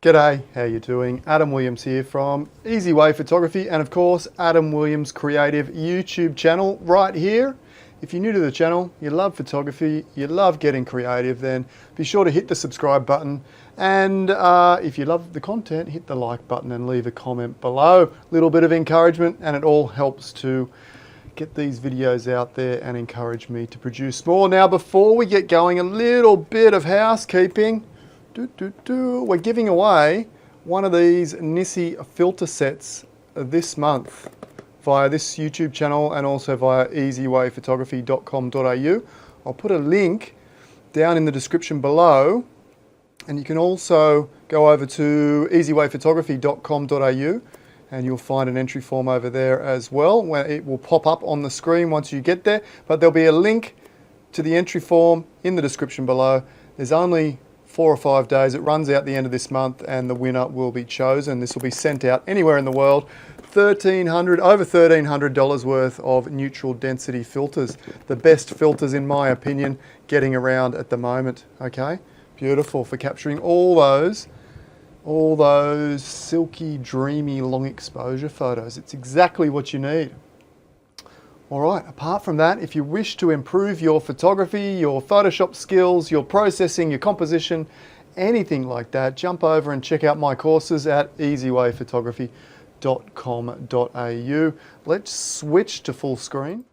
G'day, how you doing? Adam Williams here from Easy Way Photography and of course Adam Williams Creative YouTube channel right here. If you're new to the channel, you love photography, you love getting creative, then be sure to hit the subscribe button, and if you love the content, hit the like button and leave a comment below. A little bit of encouragement and it all helps to get these videos out there and encourage me to produce more. Now before we get going, a little bit of housekeeping. We're giving away one of these Nisi filter sets this month via this YouTube channel and also via easywayphotography.com.au. I'll put a link down in the description below, and you can also go over to easywayphotography.com.au and you'll find an entry form over there as well, where it will pop up on the screen once you get there, but there'll be a link to the entry form in the description below. There's only 4 or 5 days. It runs out the end of this month and the winner will be chosen. This will be sent out anywhere in the world. Over $1,300 worth of neutral density filters. The best filters, in my opinion, getting around at the moment. Okay, beautiful for capturing all those silky, dreamy, long exposure photos. It's exactly what you need. All right, apart from that, if you wish to improve your photography, your Photoshop skills, your processing, your composition, anything like that, jump over and check out my courses at easywayphotography.com.au. Let's switch to full screen.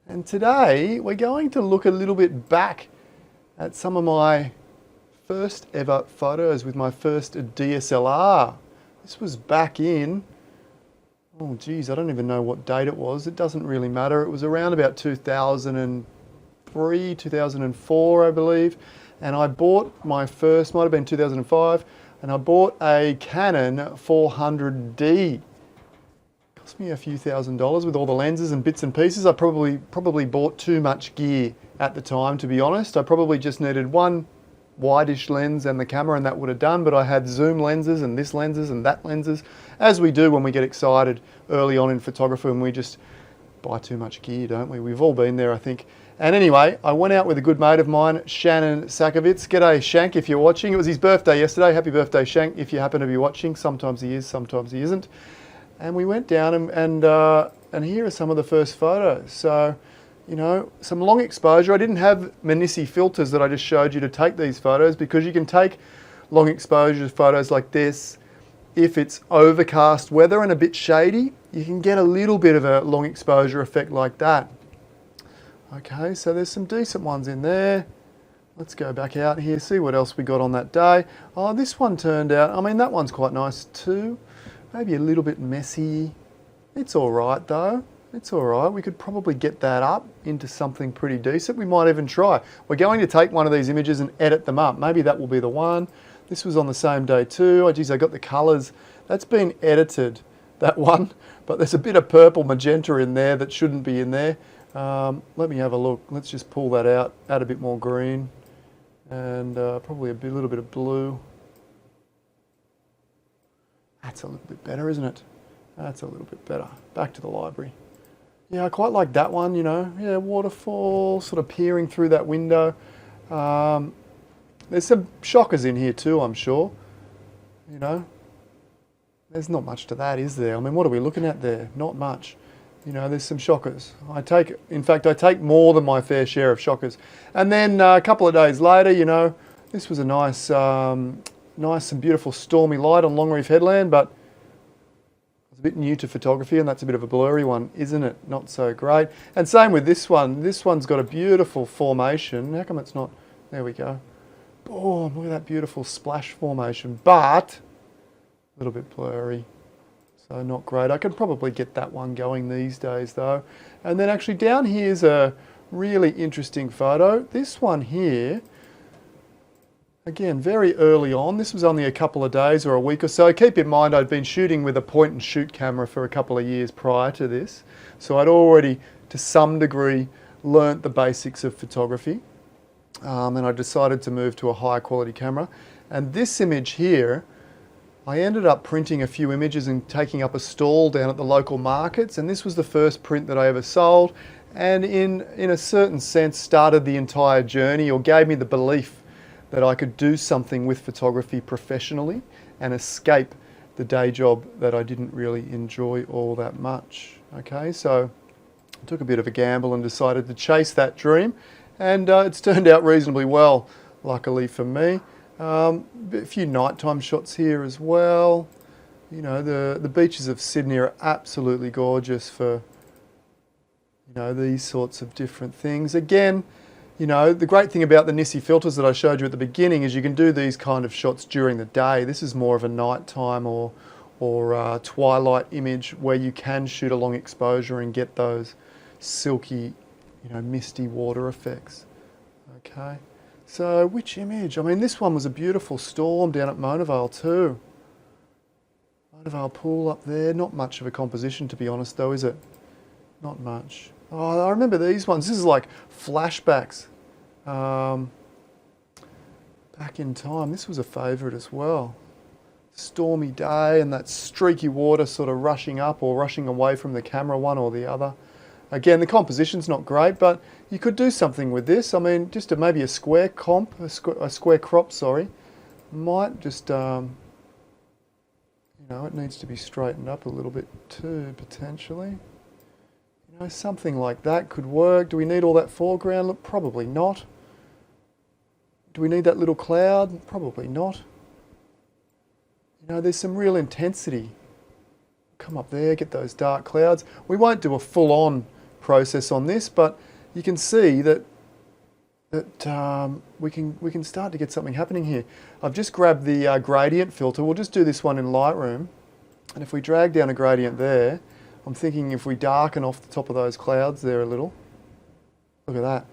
And today we're going to look a little bit back at some of my first ever photos with my first DSLR. This was back in, oh geez, I don't even know what date it was. It doesn't really matter. It was around about 2003, 2004, I believe. And I bought my first, might have been 2005, and I bought a Canon 400D. Cost me a few $1,000s with all the lenses and bits and pieces. I probably bought too much gear at the time, to be honest. I probably just needed one wide-ish lens and the camera and that would have done, but I had zoom lenses and this lenses and that lenses, as we do when we get excited early on in photography and we just buy too much gear, don't we? We've all been there, I think. And anyway, I went out with a good mate of mine, Shannon Sakovitz. G'day Shank if you're watching. It was his birthday yesterday. Happy birthday Shank if you happen to be watching. Sometimes he is, sometimes he isn't. And we went down and here are some of the first photos. So, you know, some long exposure. I didn't have Nisi filters that I just showed you to take these photos, because you can take long exposure photos like this if it's overcast weather and a bit shady. You can get a little bit of a long exposure effect like that. Okay, so there's some decent ones in there. Let's go back out here, see what else we got on that day. Oh, this one turned out, I mean, that one's quite nice too. Maybe a little bit messy. It's all right though. It's all right. We could probably get that up into something pretty decent. We might even try. We're going to take one of these images and edit them up. Maybe that will be the one. This was on the same day too. Oh geez, I got the colors. That's been edited, that one. But there's a bit of purple magenta in there that shouldn't be in there. Let me have a look. Let's just pull that out, add a bit more green, and probably a little bit of blue. That's a little bit better, isn't it? That's a little bit better. Back to the library. Yeah, I quite like that one, you know. Yeah, waterfall, sort of peering through that window. There's some shockers in here too, I'm sure. You know, there's not much to that, is there? I mean, what are we looking at there? Not much. You know, there's some shockers. In fact, I take more than my fair share of shockers. And then a couple of days later, you know, this was a nice and beautiful stormy light on Longreef Headland, but it's a bit new to photography and that's a bit of a blurry one, isn't it? Not so great. And same with this one. This one's got a beautiful formation. How come it's not? There we go. Oh, look at that beautiful splash formation, but a little bit blurry. So not great. I could probably get that one going these days though. And then actually down here's a really interesting photo. This one here, again, very early on. This was only a couple of days or a week or so. Keep in mind I'd been shooting with a point and shoot camera for a couple of years prior to this. So I'd already, to some degree, learnt the basics of photography. And I decided to move to a higher quality camera. And this image here, I ended up printing a few images and taking up a stall down at the local markets, and this was the first print that I ever sold, and in a certain sense started the entire journey, or gave me the belief that I could do something with photography professionally and escape the day job that I didn't really enjoy all that much. Okay, so I took a bit of a gamble and decided to chase that dream, and it's turned out reasonably well, luckily for me. A few nighttime shots here as well. You know, the beaches of Sydney are absolutely gorgeous for, you know, these sorts of different things. Again, you know, the great thing about the Nisi filters that I showed you at the beginning is you can do these kind of shots during the day. This is more of a nighttime or twilight image where you can shoot a long exposure and get those silky, you know, misty water effects. Okay, so which image? I mean, this one was a beautiful storm down at Mona Vale too. Mona Vale pool up there. Not much of a composition, to be honest, though, is it? Not much. Oh, I remember these ones. This is like flashbacks. Back in time. This was a favourite as well. Stormy day and that streaky water sort of rushing up or rushing away from the camera, one or the other. Again, the composition's not great, but you could do something with this. I mean, just maybe a square comp, a square crop, sorry. Might just, you know, it needs to be straightened up a little bit too, potentially. You know, something like that could work. Do we need all that foreground? Look, probably not. Do we need that little cloud? Probably not. You know, there's some real intensity. Come up there, get those dark clouds. We won't do a full-on process on this, but you can see that we can start to get something happening here. I've just grabbed the gradient filter. We'll just do this one in Lightroom, and if we drag down a gradient there, I'm thinking if we darken off the top of those clouds there a little, look at that.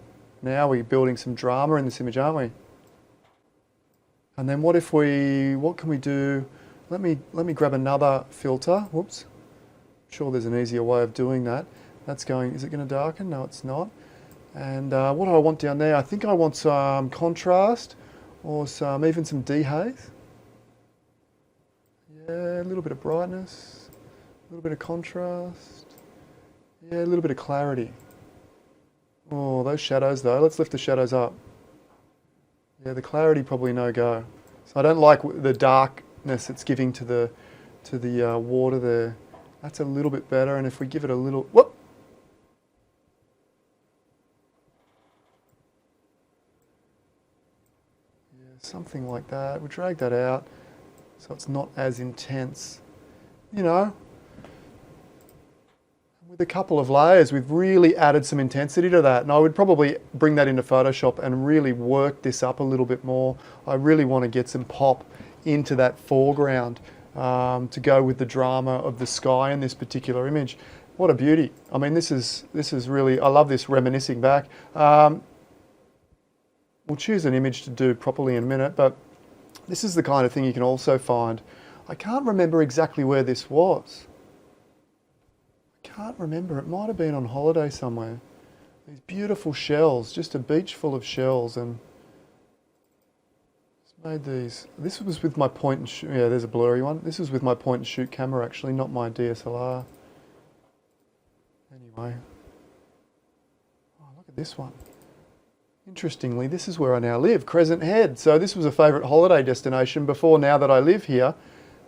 Now we're building some drama in this image, aren't we? And then what can we do? Let me grab another filter. Whoops. I'm sure there's an easier way of doing that. That's going, is it going to darken? No, it's not. And what do I want down there? I think I want some contrast or even some dehaze. Yeah, a little bit of brightness, a little bit of contrast. Yeah, a little bit of clarity. Oh, those shadows though. Let's lift the shadows up. Yeah, the clarity probably no go. So I don't like the darkness it's giving to the water there. That's a little bit better, and if we give it a little, whoop. Yeah, something like that. We'll drag that out so it's not as intense. You know, with a couple of layers, we've really added some intensity to that, and I would probably bring that into Photoshop and really work this up a little bit more. I really want to get some pop into that foreground to go with the drama of the sky in this particular image. What a beauty. I mean, this is really, I love this reminiscing back. We'll choose an image to do properly in a minute, but this is the kind of thing you can also find. I can't remember exactly where this was. Can't remember, it might have been on holiday somewhere. These beautiful shells, just a beach full of shells, and just made these. This was with my point and shoot, yeah, there's a blurry one. This was with my point and shoot camera actually, not my DSLR. Anyway. Oh, look at this one. Interestingly, this is where I now live, Crescent Head. So this was a favourite holiday destination before now that I live here.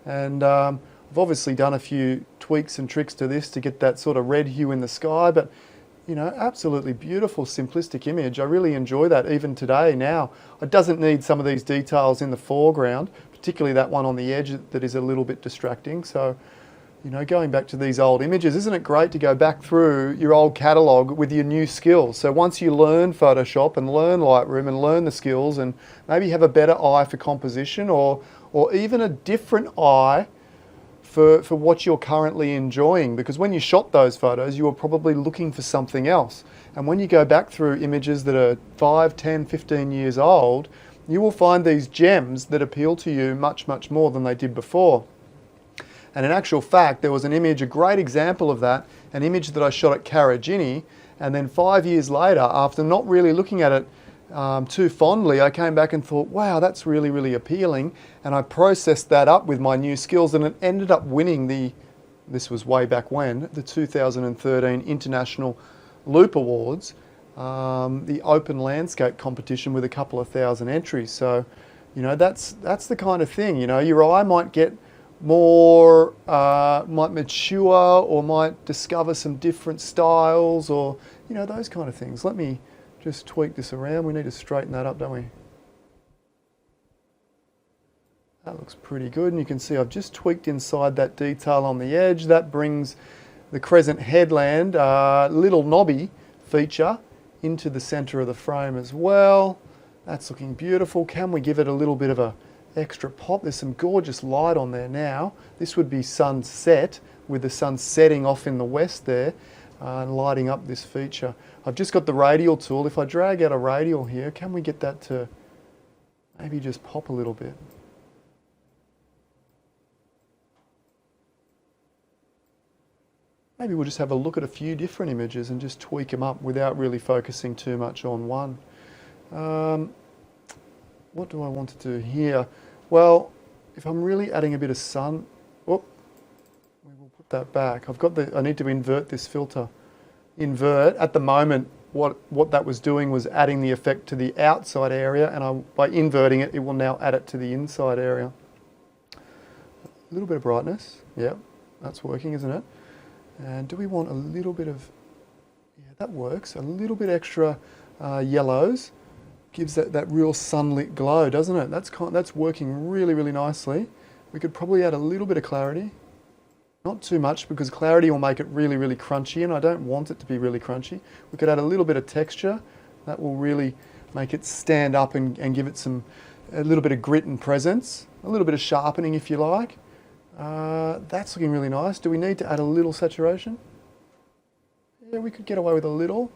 And I've obviously done a few tweaks and tricks to this to get that sort of red hue in the sky, but you know, absolutely beautiful, simplistic image. I really enjoy that even today now. It doesn't need some of these details in the foreground, particularly that one on the edge that is a little bit distracting. So, you know, going back to these old images, isn't it great to go back through your old catalogue with your new skills? So once you learn Photoshop and learn Lightroom and learn the skills and maybe have a better eye for composition or even a different eye for what you're currently enjoying, because when you shot those photos you were probably looking for something else, and when you go back through images that are 5, 10, 15 years old, you will find these gems that appeal to you much, much more than they did before. And in actual fact, there was an image, a great example of that, an image that I shot at Karajini, and then 5 years later, after not really looking at it too fondly, I came back and thought, wow, that's really, really appealing. And I processed that up with my new skills, and it ended up winning this was way back when, the 2013 International Loop Awards. the open landscape competition with a couple of thousand entries. So, that's the kind of thing. Your eye might get more, might mature, or might discover some different styles, or those kind of things. Let me just tweak this around. We need to straighten that up, don't we? That looks pretty good, and you can see I've just tweaked inside that detail on the edge. That brings the crescent headland, little knobby feature, into the center of the frame as well. That's looking beautiful. Can we give it a little bit of a extra pop? There's some gorgeous light on there now. This would be sunset, with the sun setting off in the west there, and lighting up this feature. I've just got the radial tool. If I drag out a radial here, can we get that to maybe just pop a little bit? Maybe we'll just have a look at a few different images and just tweak them up without really focusing too much on one. What do I want to do here? Well, if I'm really adding a bit of sun, we will put that back. I need to invert this filter. Invert. At the moment, what that was doing was adding the effect to the outside area, and by inverting it, it will now add it to the inside area. A little bit of brightness. Yeah, that's working, isn't it? And do we want a little bit of, yeah, that works. A little bit extra yellows gives that real sunlit glow, doesn't it? That's working really, really nicely. We could probably add a little bit of clarity. Not too much, because clarity will make it really, really crunchy, and I don't want it to be really crunchy. We could add a little bit of texture. That will really make it stand up and give it a little bit of grit and presence. A little bit of sharpening, if you like. That's looking really nice. Do we need to add a little saturation? Yeah, we could get away with a little,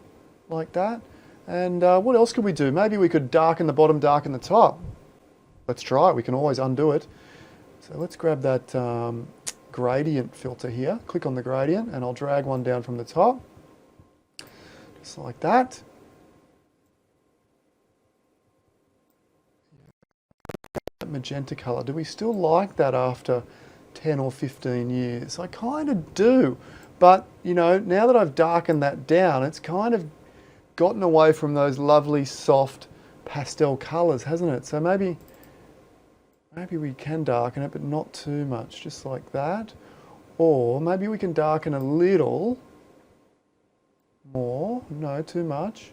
like that. And what else could we do? Maybe we could darken the bottom, darken the top. Let's try it. We can always undo it. So let's grab that gradient filter here. Click on the gradient, and I'll drag one down from the top. Just like that. That magenta color. Do we still like that after 10 or 15 years? I kind of do, but now that I've darkened that down, it's kind of gotten away from those lovely soft pastel colors, hasn't it? So maybe we can darken it, but not too much, just like that. Or maybe we can darken a little more, no, too much,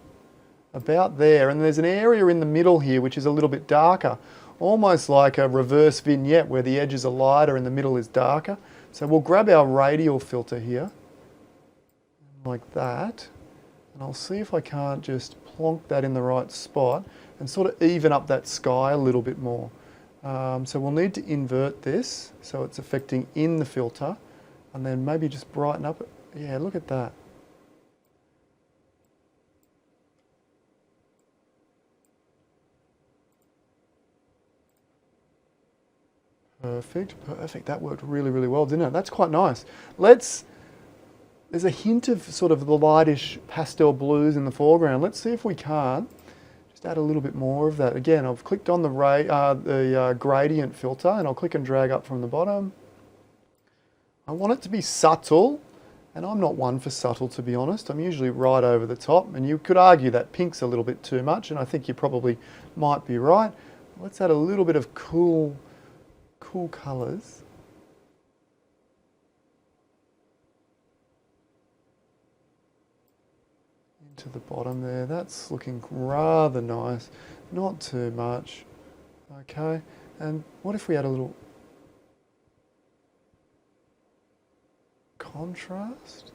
about there. And there's an area in the middle here which is a little bit darker, almost like a reverse vignette where the edges are lighter and the middle is darker. So we'll grab our radial filter here, like that, and I'll see if I can't just plonk that in the right spot and sort of even up that sky a little bit more. So we'll need to invert this so it's affecting in the filter, and then maybe just brighten up. Yeah, look at that. Perfect, perfect. That worked really, really well, didn't it? That's quite nice. There's a hint of sort of the lightish pastel blues in the foreground. Let's see if we can't just add a little bit more of that. Again, I've clicked on the gradient filter, and I'll click and drag up from the bottom. I want it to be subtle, and I'm not one for subtle, to be honest. I'm usually right over the top, and you could argue that pink's a little bit too much, and I think you probably might be right. Let's add a little bit of cool colours. Into the bottom there. That's looking rather nice. Not too much. Okay. And what if we add a little contrast?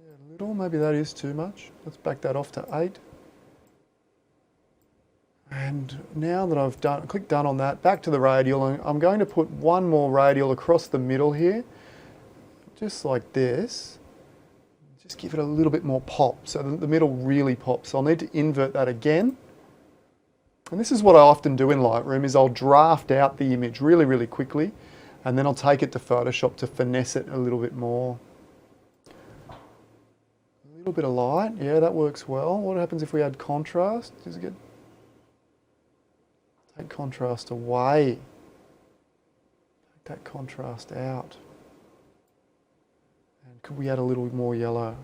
Yeah, a little. Maybe that is too much. Let's back that off to 8. And now that I've clicked done on that, back to the radial, and I'm going to put one more radial across the middle here, just like this. Just give it a little bit more pop, so the middle really pops. I'll need to invert that again. And this is what I often do in Lightroom, is I'll draft out the image really, really quickly, and then I'll take it to Photoshop to finesse it a little bit more. A little bit of light, yeah, that works well. What happens if we add contrast? Does it get... Take contrast away. Take that contrast out. And could we add a little more yellow?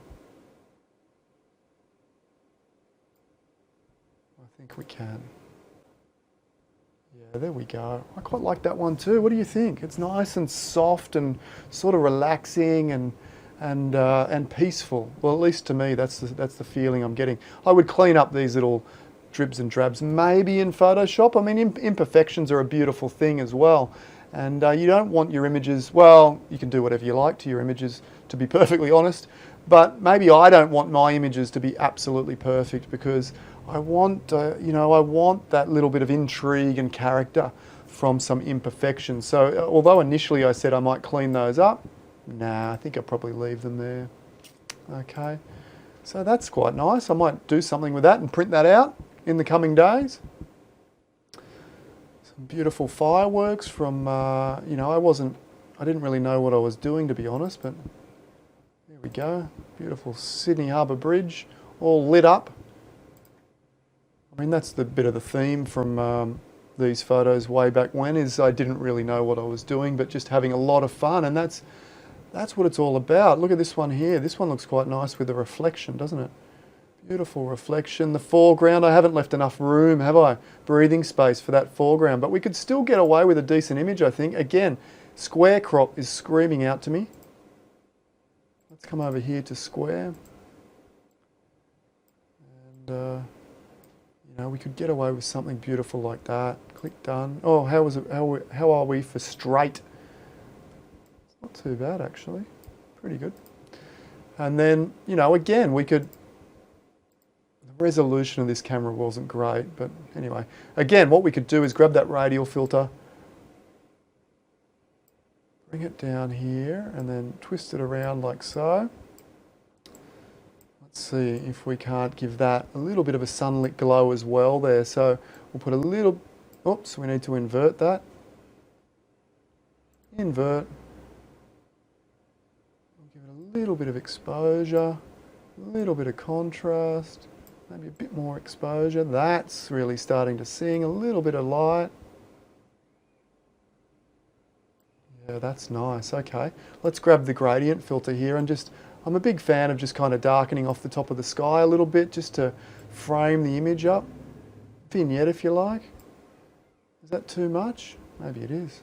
think we can. Yeah, there we go. I quite like that one too. What do you think? It's nice and soft and sort of relaxing and peaceful. Well, at least to me, that's the feeling I'm getting. I would clean up these little dribs and drabs maybe in Photoshop. I mean, imperfections are a beautiful thing as well. And you don't want your images, well, you can do whatever you like to your images, to be perfectly honest, but maybe I don't want my images to be absolutely perfect, because I want, you know, I want that little bit of intrigue and character from some imperfections. So although initially I said I might clean those up, nah, I think I'll probably leave them there. Okay, so that's quite nice. I might do something with that and print that out in the coming days. Some beautiful fireworks from, you know, I didn't really know what I was doing, to be honest, but there we go. Beautiful Sydney Harbour Bridge, all lit up. I mean, that's the bit of the theme from these photos way back when, is I didn't really know what I was doing, but just having a lot of fun, and that's what it's all about. Look at this one here. This one looks quite nice with the reflection, doesn't it? Beautiful reflection. The foreground, I haven't left enough room, have I? Breathing space for that foreground, but we could still get away with a decent image, I think. Again, square crop is screaming out to me. Let's come over here to square. And, you know, we could get away with something beautiful like that. Click done. Oh, how are we for straight? It's not too bad, actually. Pretty good. And then, you know, again, we could... The resolution of this camera wasn't great, but anyway. Again, what we could do is grab that radial filter, bring it down here, and then twist it around like so. Let's see if we can't give that a little bit of a sunlit glow as well there. So we'll put a little, oops, we need to invert that. Invert. We'll give it a little bit of exposure, a little bit of contrast, maybe a bit more exposure. That's really starting to sing, a little bit of light. Yeah, that's nice. Okay, let's grab the gradient filter here and just, I'm a big fan of just kind of darkening off the top of the sky a little bit just to frame the image up. Vignette if you like. Is that too much? Maybe it is.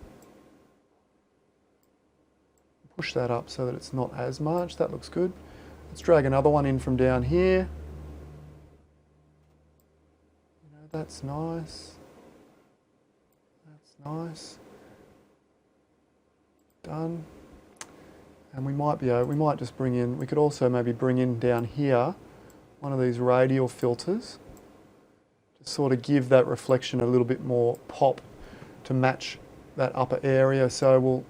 Push that up so that it's not as much. That looks good. Let's drag another one in from down here. You know, that's nice. That's nice. Done. And we might just bring in, we could also maybe bring in down here one of these radial filters to sort of give that reflection a little bit more pop to match that upper area. So we'll,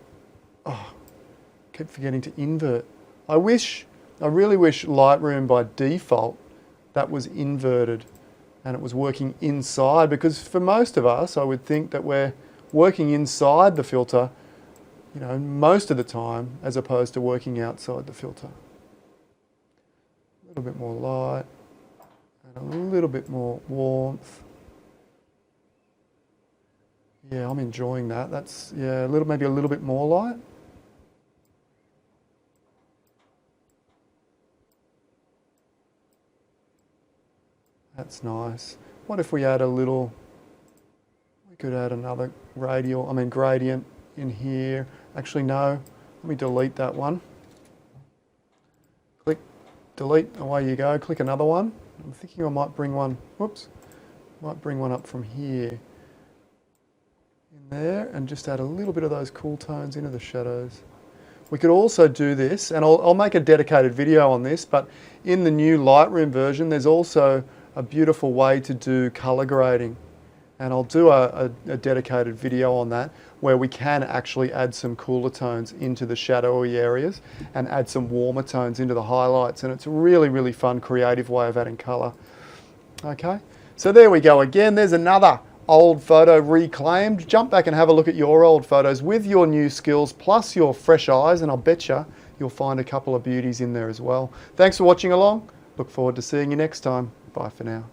keep forgetting to invert. I really wish Lightroom by default that was inverted and it was working inside, because for most of us I would think that we're working inside the filter, you know, most of the time, as opposed to working outside the filter. A little bit more light and a little bit more warmth. Yeah, I'm enjoying that. That's, yeah, maybe a little bit more light. That's nice. What if we add we could add another gradient in here. Actually, no. Let me delete that one. Click, delete, away you go. Click another one. I'm thinking I might bring one, might bring one up from here. In there, and just add a little bit of those cool tones into the shadows. We could also do this, and I'll make a dedicated video on this, but in the new Lightroom version, there's also a beautiful way to do color grading. And I'll do a dedicated video on that, where we can actually add some cooler tones into the shadowy areas and add some warmer tones into the highlights. And it's a really, really fun, creative way of adding color. Okay, so there we go again. There's another old photo reclaimed. Jump back and have a look at your old photos with your new skills, plus your fresh eyes, and I'll betcha you'll find a couple of beauties in there as well. Thanks for watching along. Look forward to seeing you next time. Bye for now.